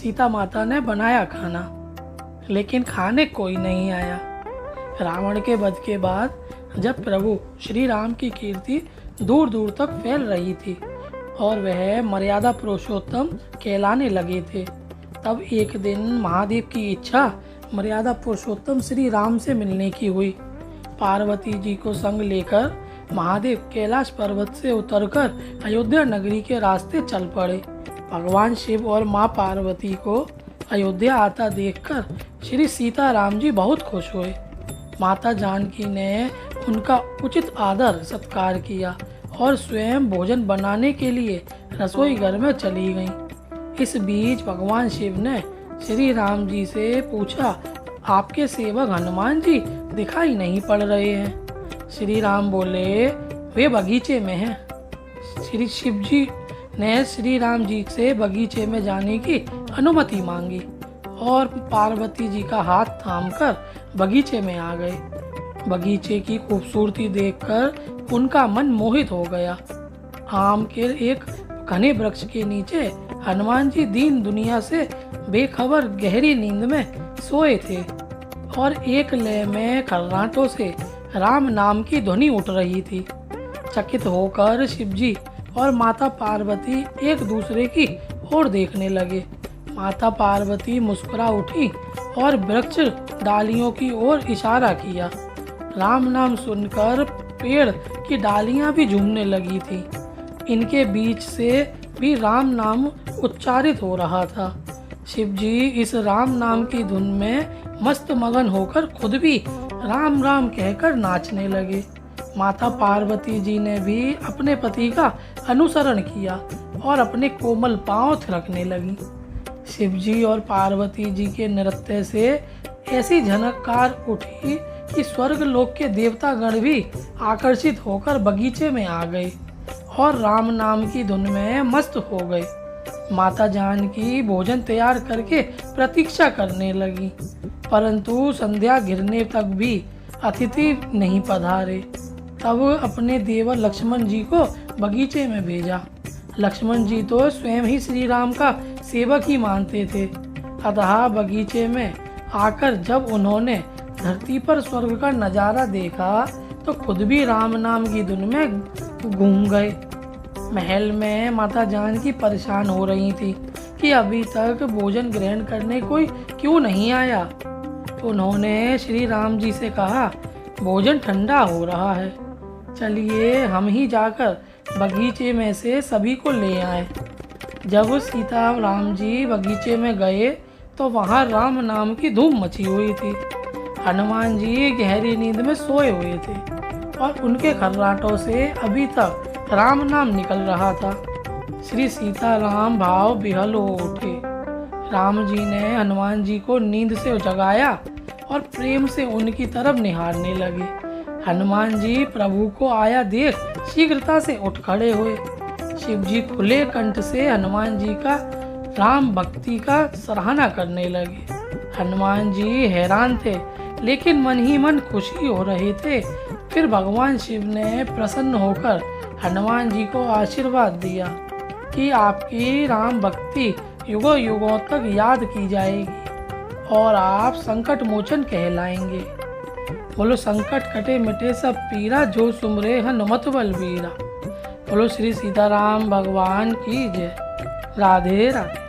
सीता माता ने बनाया खाना, लेकिन खाने कोई नहीं आया। रावण के वध के बाद जब प्रभु श्री राम की कीर्ति दूर दूर तक फैल रही थी और वह मर्यादा पुरुषोत्तम कहलाने लगे थे, तब एक दिन महादेव की इच्छा मर्यादा पुरुषोत्तम श्री राम से मिलने की हुई। पार्वती जी को संग लेकर महादेव कैलाश पर्वत से उतरकर अयोध्या नगरी के रास्ते चल पड़े। भगवान शिव और माँ पार्वती को अयोध्या आता देखकर श्री सीताराम जी बहुत खुश हुए। माता जानकी ने उनका उचित आदर सत्कार किया और स्वयं भोजन बनाने के लिए रसोई घर में चली गईं। इस बीच भगवान शिव ने श्री राम जी से पूछा, आपके सेवक हनुमान जी दिखाई नहीं पड़ रहे हैं। श्री राम बोले, वे बगीचे में हैं। श्री शिव जी ने श्री राम जी से बगीचे में जाने की अनुमति मांगी और पार्वती जी का हाथ थामकर बगीचे में आ गए। बगीचे की खूबसूरती देखकर उनका मन मोहित हो गया। आम के एक घने वृक्ष के नीचे हनुमान जी दीन दुनिया से बेखबर गहरी नींद में सोए थे और एक लय में खर्राटों से राम नाम की ध्वनि उठ रही थी। चकित होकर शिवजी और माता पार्वती एक दूसरे की ओर देखने लगे। माता पार्वती मुस्कुरा उठी और वृक्ष डालियों की ओर इशारा किया। राम नाम सुनकर पेड़ की डालियां भी झूमने लगी थी। इनके बीच से भी राम नाम उच्चारित हो रहा था। शिवजी इस राम नाम की धुन में मस्त मगन होकर खुद भी राम राम कहकर नाचने लगे। माता पार्वती जी ने भी अपने पति का अनुसरण किया और अपने कोमल पांव थिरकने लगी। शिवजी और पार्वती जी के नृत्य से ऐसी झनकार उठी कि स्वर्ग लोक के देवता गण भी आकर्षित होकर बगीचे में आ गए और राम नाम की धुन में मस्त हो गए। माता जानकी भोजन तैयार करके प्रतीक्षा करने लगी, परंतु संध्या घिरने तक भी अतिथि नहीं पधारे। तब अपने देवर लक्ष्मण जी को बगीचे में भेजा। लक्ष्मण जी तो स्वयं ही श्री राम का सेवक ही मानते थे, अतः बगीचे में आकर जब उन्होंने धरती पर स्वर्ग का नजारा देखा तो खुद भी राम नाम की धुन में गूंग गए। महल में माता जानकी परेशान हो रही थी कि अभी तक भोजन ग्रहण करने कोई क्यों नहीं आया। तो उन्होंने श्री राम जी से कहा, भोजन ठंडा हो रहा है, चलिए हम ही जाकर बगीचे में से सभी को ले आए। जब सीता राम जी बगीचे में गए तो वहाँ राम नाम की धूम मची हुई थी। हनुमान जी गहरी नींद में सोए हुए थे और उनके खर्राटों से अभी तक राम नाम निकल रहा था। श्री सीताराम भाव विह्वल हो उठे। राम जी ने हनुमान जी को नींद से जगाया और प्रेम से उनकी तरफ निहारने लगे। हनुमान जी प्रभु को आया देख शीघ्रता से उठ खड़े हुए। शिव जी खुले कंठ से हनुमान जी का राम भक्ति का सराहना करने लगे। हनुमान जी हैरान थे, लेकिन मन ही मन खुशी हो रहे थे। फिर भगवान शिव ने प्रसन्न होकर हनुमान जी को आशीर्वाद दिया कि आपकी राम भक्ति युगों युगों तक याद की जाएगी और आप संकट मोचन कहलाएंगे। बोलो संकट कटे मिटे सब पीरा, जो सुमरे हनुमत बलबीरा। बोलो श्री सीताराम भगवान की जय। राधे राधे।